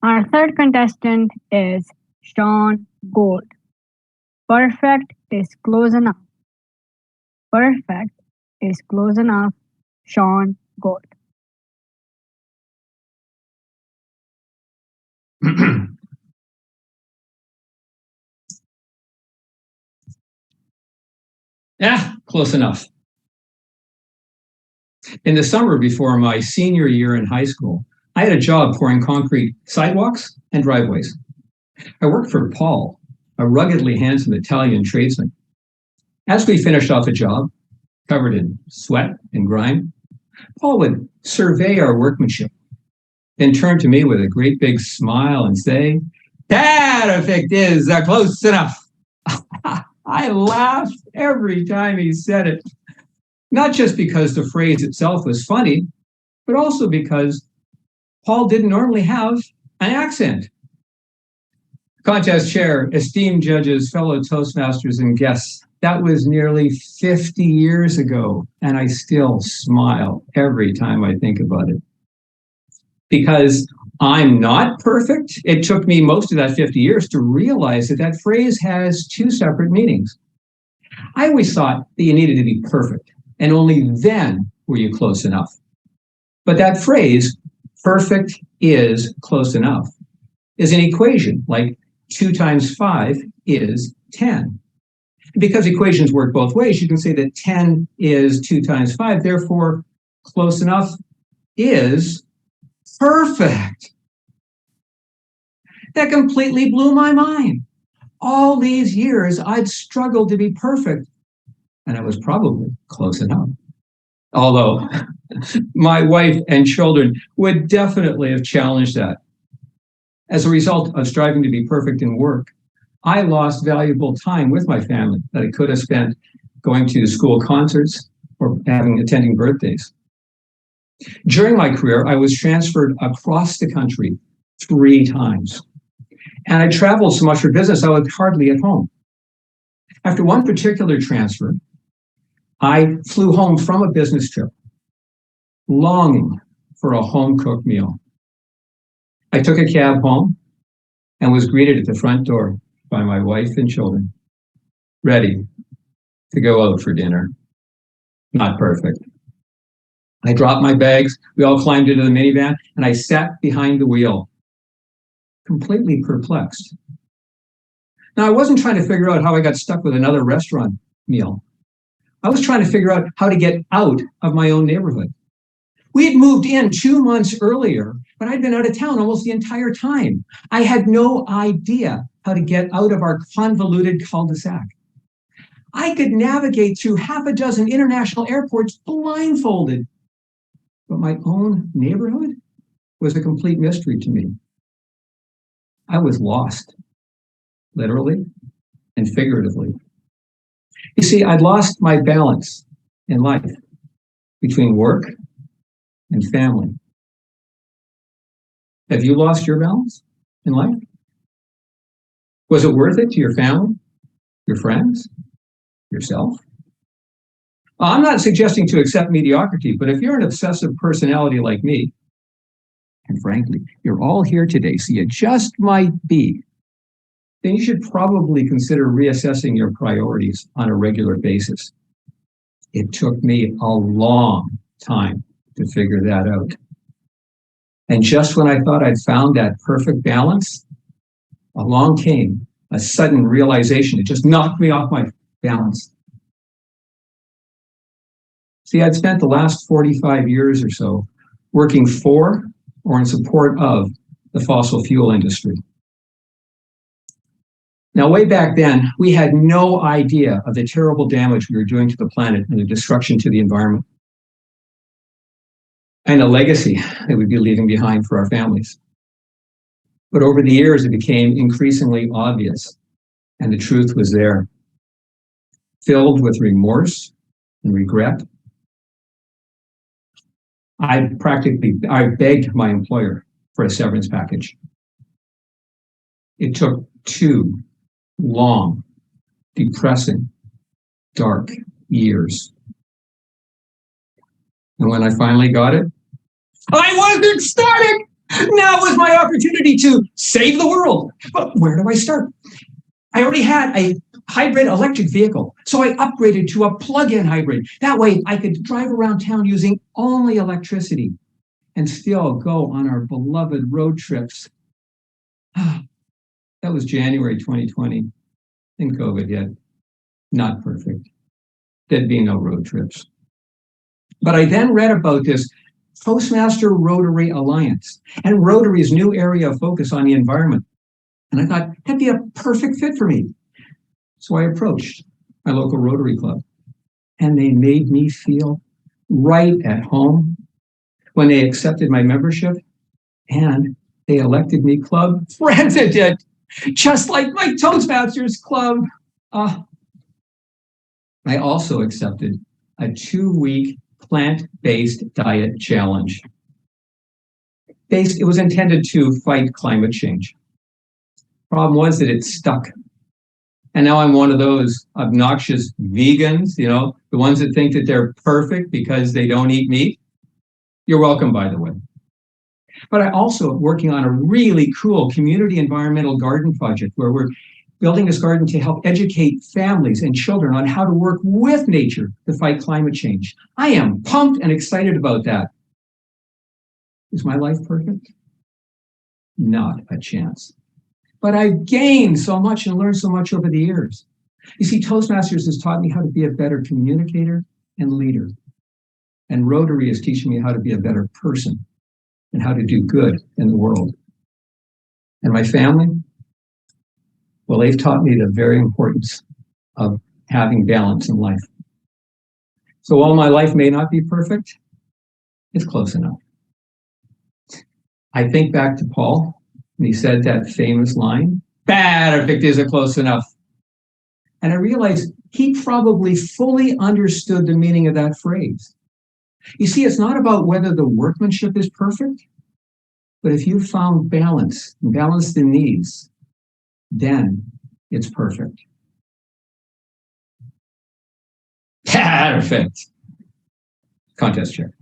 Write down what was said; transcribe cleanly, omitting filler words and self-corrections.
Our third contestant is Sean Gold. Perfect is close enough. Perfect is close enough. Sean Gold. Yeah, close enough. In the summer before my senior year in high school, I had a job pouring concrete sidewalks and driveways. I worked for Paul, a ruggedly handsome Italian tradesman. As we finished off a job, covered in sweat and grime, Paul would survey our workmanship, then turn to me with a great big smile and say, "Perfect is close enough." I laughed every time he said it, not just because the phrase itself was funny, but also because Paul didn't normally have an accent. Contest chair, esteemed judges, fellow Toastmasters, and guests, that was nearly 50 years ago, and I still smile every time I think about it. Because I'm not perfect, it took me most of that 50 years to realize that that phrase has two separate meanings. I always thought that you needed to be perfect, and only then were you close enough. But that phrase, perfect is close enough, is an equation like 2 times 5 is 10. Because equations work both ways, you can say that 10 is 2 times 5, therefore close enough is perfect. That completely blew my mind. All these years, I'd struggled to be perfect, and I was probably close enough. Although my wife and children would definitely have challenged that. As a result of striving to be perfect in work, I lost valuable time with my family that I could have spent going to school concerts or attending birthdays. During my career, I was transferred across the country 3 times. And I traveled so much for business, I was hardly at home. After one particular transfer, I flew home from a business trip, longing for a home-cooked meal. I took a cab home and was greeted at the front door by my wife and children, ready to go out for dinner. Not perfect. I dropped my bags, we all climbed into the minivan, and I sat behind the wheel, completely perplexed. Now, I wasn't trying to figure out how I got stuck with another restaurant meal. I was trying to figure out how to get out of my own neighborhood. We had moved in 2 months earlier, but I'd been out of town almost the entire time. I had no idea how to get out of our convoluted cul-de-sac. I could navigate through half a dozen international airports blindfolded, but my own neighborhood was a complete mystery to me. I was lost, literally and figuratively. You see, I'd lost my balance in life between work and family. Have you lost your balance in life? Was it worth it to your family, your friends, yourself? I'm not suggesting to accept mediocrity, but if you're an obsessive personality like me, and frankly, you're all here today, so you just might be, then you should probably consider reassessing your priorities on a regular basis. It took me a long time to figure that out. And just when I thought I'd found that perfect balance, along came a sudden realization. It just knocked me off my balance. See, I'd spent the last 45 years or so working for or in support of the fossil fuel industry. Now, way back then, we had no idea of the terrible damage we were doing to the planet and the destruction to the environment, and the legacy that we'd be leaving behind for our families. But over the years, it became increasingly obvious, and the truth was there. Filled with remorse and regret, I begged my employer for a severance package. It took 2 long, depressing, dark years. And when I finally got it, I was ecstatic! Now was my opportunity to save the world. But where do I start? I already had a hybrid electric vehicle, so I upgraded to a plug-in hybrid. That way I could drive around town using only electricity and still go on our beloved road trips. That was January 2020, and COVID hit. Not perfect. There'd be no road trips. But I then read about this Toastmaster Rotary Alliance and Rotary's new area of focus on the environment. And I thought that'd be a perfect fit for me. So I approached my local Rotary Club, and they made me feel right at home when they accepted my membership, and they elected me club president, just like my Toastmasters club. I also accepted a 2-week plant-based diet challenge. It was intended to fight climate change. Problem was that it stuck. And now I'm one of those obnoxious vegans, the ones that think that they're perfect because they don't eat meat. You're welcome, by the way. But I also am working on a really cool community environmental garden project where we're building this garden to help educate families and children on how to work with nature to fight climate change. I am pumped and excited about that. Is my life perfect? Not a chance. But I've gained so much and learned so much over the years. You see, Toastmasters has taught me how to be a better communicator and leader. And Rotary is teaching me how to be a better person and how to do good in the world. And my family, well, they've taught me the very importance of having balance in life. So while my life may not be perfect, it's close enough. I think back to Paul, and he said that famous line, perfect isn't close enough. And I realized he probably fully understood the meaning of that phrase. You see, it's not about whether the workmanship is perfect, but if you've found balance and balanced the needs, then it's perfect. Perfect. Contest chair.